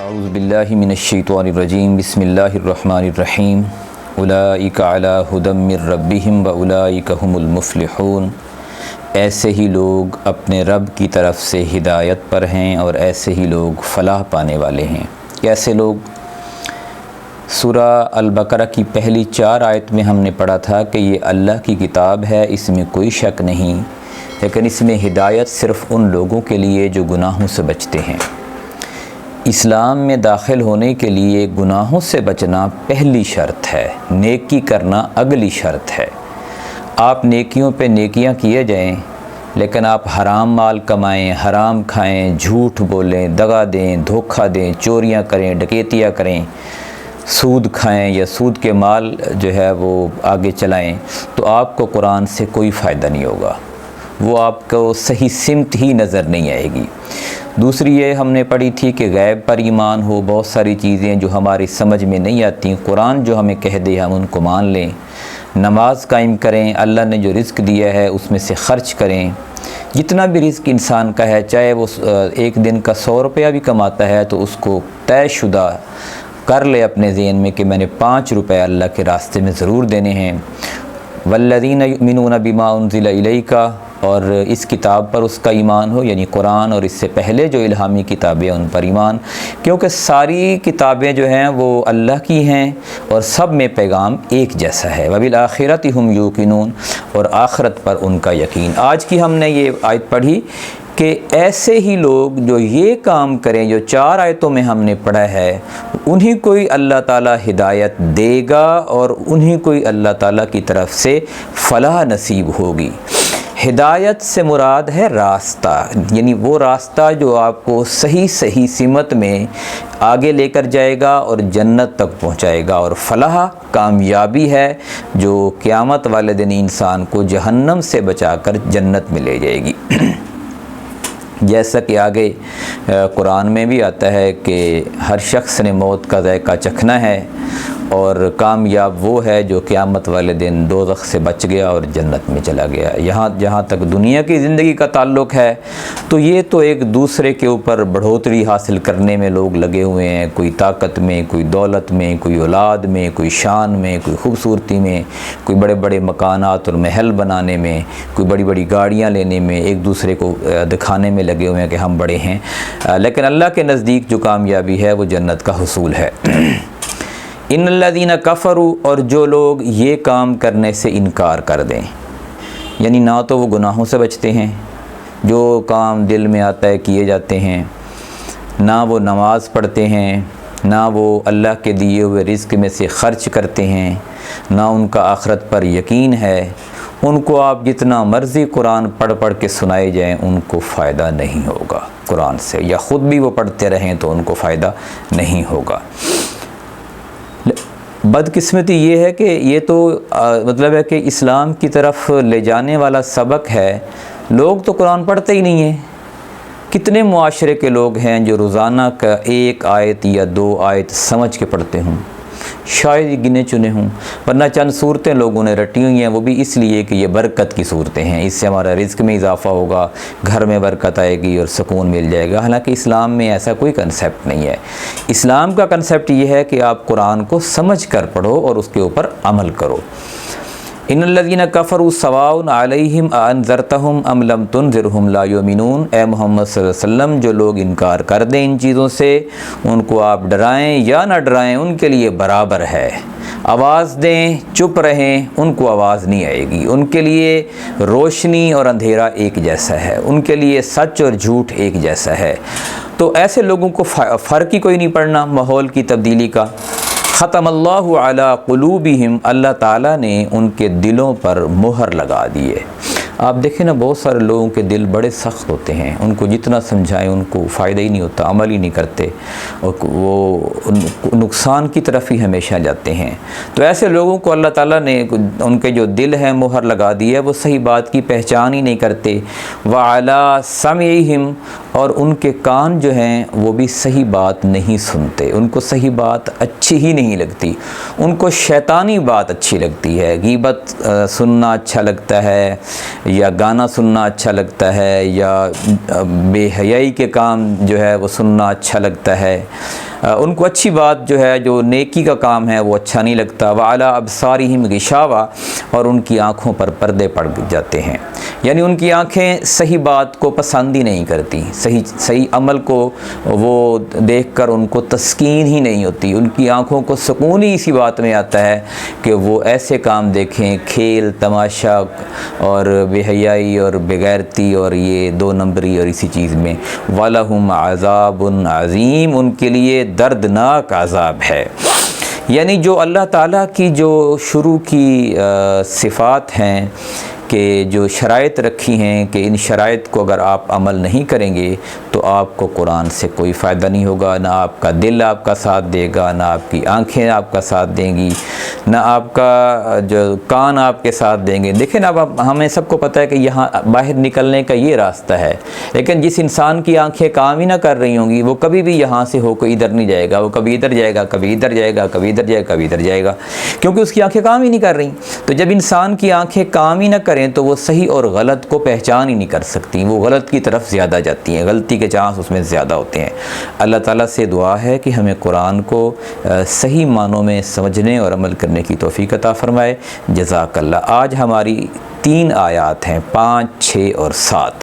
اعوذ باللہ من الشیطان الرجیم بسم اللہ الرحمن الرحیم اولئک علی ھدی من ربہم واولئک ھم المفلحون۔ ایسے ہی لوگ اپنے رب کی طرف سے ہدایت پر ہیں اور ایسے ہی لوگ فلاح پانے والے ہیں۔ کیسے لوگ؟ سورہ البقرہ کی پہلی 4 آیت میں ہم نے پڑھا تھا کہ یہ اللہ کی کتاب ہے، اس میں کوئی شک نہیں، لیکن اس میں ہدایت صرف ان لوگوں کے لیے جو گناہوں سے بچتے ہیں۔ اسلام میں داخل ہونے کے لیے گناہوں سے بچنا پہلی شرط ہے، نیکی کرنا اگلی شرط ہے۔ آپ نیکیوں پہ نیکیاں کیے جائیں، لیکن آپ حرام مال کمائیں، حرام کھائیں، جھوٹ بولیں، دغا دیں، دھوکہ دیں، چوریاں کریں، ڈکیتیاں کریں، سود کھائیں یا سود کے مال جو ہے وہ آگے چلائیں، تو آپ کو قرآن سے کوئی فائدہ نہیں ہوگا، وہ آپ کو صحیح سمت ہی نظر نہیں آئے گی۔ دوسری یہ ہم نے پڑھی تھی کہ غیب پر ایمان ہو، بہت ساری چیزیں جو ہماری سمجھ میں نہیں آتی، قرآن جو ہمیں کہہ دے ہم ان کو مان لیں، نماز قائم کریں، اللہ نے جو رزق دیا ہے اس میں سے خرچ کریں، جتنا بھی رزق انسان کا ہے، چاہے وہ ایک دن کا 100 روپیہ بھی کماتا ہے تو اس کو طے شدہ کر لے اپنے ذہن میں کہ میں نے 5 روپے اللہ کے راستے میں ضرور دینے ہیں۔ والذین یؤمنون بما انزل الیک، اور اس کتاب پر اس کا ایمان ہو، یعنی قرآن اور اس سے پہلے جو الہامی کتابیں ان پر ایمان، کیونکہ ساری کتابیں جو ہیں وہ اللہ کی ہیں اور سب میں پیغام ایک جیسا ہے۔ وبالآخرۃ ھم یوقنون، اور آخرت پر ان کا یقین۔ آج کی ہم نے یہ آیت پڑھی کہ ایسے ہی لوگ جو یہ کام کریں جو 4 آیتوں میں ہم نے پڑھا ہے، انہیں کوئی اللہ تعالیٰ ہدایت دے گا اور انہیں کوئی اللہ تعالیٰ کی طرف سے فلاح نصیب ہوگی۔ ہدایت سے مراد ہے راستہ، یعنی وہ راستہ جو آپ کو صحیح سمت میں آگے لے کر جائے گا اور جنت تک پہنچائے گا، اور فلاح کامیابی ہے جو قیامت والے دن انسان کو جہنم سے بچا کر جنت میں لے جائے گی۔ جیسا کہ آگے قرآن میں بھی آتا ہے کہ ہر شخص نے موت کا ذائقہ چکھنا ہے، اور کامیاب وہ ہے جو قیامت والے دن دوزخ سے بچ گیا اور جنت میں چلا گیا۔ جہاں تک دنیا کی زندگی کا تعلق ہے تو یہ تو ایک دوسرے کے اوپر بڑھوتری حاصل کرنے میں لوگ لگے ہوئے ہیں، کوئی طاقت میں، کوئی دولت میں، کوئی اولاد میں، کوئی شان میں، کوئی خوبصورتی میں، کوئی بڑے بڑے مکانات اور محل بنانے میں، کوئی بڑی بڑی گاڑیاں لینے میں، ایک دوسرے کو دکھانے میں لگے ہوئے ہیں کہ ہم بڑے ہیں، لیکن اللہ کے نزدیک جو کامیابی ہے وہ جنت کا حصول ہے۔ ان الذین کفروا، اور جو لوگ یہ کام کرنے سے انکار کر دیں، یعنی نہ تو وہ گناہوں سے بچتے ہیں، جو کام دل میں آتا ہے کیے جاتے ہیں، نہ وہ نماز پڑھتے ہیں، نہ وہ اللہ کے دیے ہوئے رزق میں سے خرچ کرتے ہیں، نہ ان کا آخرت پر یقین ہے، ان کو آپ جتنا مرضی قرآن پڑھ کے سنائے جائیں ان کو فائدہ نہیں ہوگا قرآن سے، یا خود بھی وہ پڑھتے رہیں تو ان کو فائدہ نہیں ہوگا۔ بدقسمتی یہ ہے کہ یہ تو مطلب ہے کہ اسلام کی طرف لے جانے والا سبق ہے، لوگ تو قرآن پڑھتے ہی نہیں ہیں۔ کتنے معاشرے کے لوگ ہیں جو روزانہ کا 1 آیت یا 2 آیت سمجھ کے پڑھتے ہوں، شاید ہی گنے چنے ہوں، ورنہ چند صورتیں لوگوں نے رٹی ہوئی ہیں، وہ بھی اس لیے کہ یہ برکت کی صورتیں ہیں، اس سے ہمارا رزق میں اضافہ ہوگا، گھر میں برکت آئے گی اور سکون مل جائے گا۔ حالانکہ اسلام میں ایسا کوئی کنسیپٹ نہیں ہے۔ اسلام کا کنسیپٹ یہ ہے کہ آپ قرآن کو سمجھ کر پڑھو اور اس کے اوپر عمل کرو۔ ان الذین کفروا سواء علیہم اانذرتہم ام لم تنذرہم لا یؤمنون، اے محمد صلی اللہ علیہ وسلم جو لوگ انکار کر دیں ان چیزوں سے، ان کو آپ ڈرائیں یا نہ ڈرائیں ان کے لیے برابر ہے۔ آواز دیں، چپ رہیں، ان کو آواز نہیں آئے گی۔ ان کے لیے روشنی اور اندھیرا ایک جیسا ہے، ان کے لیے سچ اور جھوٹ ایک جیسا ہے۔ تو ایسے لوگوں کو فرق ہی کوئی نہیں پڑنا ماحول کی تبدیلی کا۔ ختم اللہ علی قلوبہم، اللہ تعالیٰ نے ان کے دلوں پر مہر لگا دیے۔ آپ دیکھیں نا، بہت سارے لوگوں کے دل بڑے سخت ہوتے ہیں، ان کو جتنا سمجھائیں ان کو فائدہ ہی نہیں ہوتا، عمل ہی نہیں کرتے، اور وہ نقصان کی طرف ہی ہمیشہ جاتے ہیں۔ تو ایسے لوگوں کو اللہ تعالیٰ نے ان کے جو دل ہیں مہر لگا دی ہے، وہ صحیح بات کی پہچان ہی نہیں کرتے۔ وَعَلَىٰ سَمْعِهِمْ، اور ان کے کان جو ہیں وہ بھی صحیح بات نہیں سنتے، ان کو صحیح بات اچھی ہی نہیں لگتی، ان کو شیطانی بات اچھی لگتی ہے، غیبت سننا اچھا لگتا ہے، یا گانا سننا اچھا لگتا ہے، یا بے حیائی کے کام جو ہے وہ سننا اچھا لگتا ہے، ان کو اچھی بات جو ہے، جو نیکی کا کام ہے وہ اچھا نہیں لگتا۔ وَعَلَىٰ أَبْصَارِهِمْ غِشَاوَةٌ، اور ان کی آنکھوں پر پردے پڑ جاتے ہیں، یعنی ان کی آنکھیں صحیح بات کو پسند ہی نہیں کرتی، صحیح عمل کو وہ دیکھ کر ان کو تسکین ہی نہیں ہوتی، ان کی آنکھوں کو سکون ہی اسی بات میں آتا ہے کہ وہ ایسے کام دیکھیں، کھیل تماشا اور بے حیائی اور بغیرتی اور یہ دو نمبری اور اسی چیز میں۔ وَلَهُمْ عَذَابٌ عَظِيمٌ، ان کے لیے دردناک عذاب ہے۔ یعنی جو اللہ تعالیٰ کی جو شروع کی صفات ہیں کہ جو شرائط رکھی ہیں کہ ان شرائط کو اگر آپ عمل نہیں کریں گے تو آپ کو قرآن سے کوئی فائدہ نہیں ہوگا، نہ آپ کا دل آپ کا ساتھ دے گا، نہ آپ کی آنکھیں آپ کا ساتھ دیں گی، نہ آپ کا جو کان آپ کے ساتھ دیں گے۔ دیکھیں اب ہمیں سب کو پتہ ہے کہ یہاں باہر نکلنے کا یہ راستہ ہے، لیکن جس انسان کی آنکھیں کام ہی نہ کر رہی ہوں گی وہ کبھی بھی یہاں سے ہو کے ادھر نہیں جائے گا، وہ کبھی ادھر جائے گا، کبھی ادھر جائے گا، کبھی ادھر جائے گا، کبھی ادھر جائے گا، کیونکہ اس کی آنکھیں کام ہی نہیں کر رہی۔ تو جب انسان کی آنکھیں کام ہی نہ کریں تو وہ صحیح اور غلط کو پہچان ہی نہیں کر سکتی، وہ غلط کی طرف زیادہ جاتی ہیں، غلطی کے چانس اس میں زیادہ ہوتے ہیں۔ اللہ تعالیٰ سے دعا ہے کہ ہمیں قرآن کو صحیح معنوں میں سمجھنے اور عمل کرنے کی توفیق عطا فرمائے۔ جزاک اللہ۔ آج ہماری 3 آیات ہیں، 5، 6 اور 7۔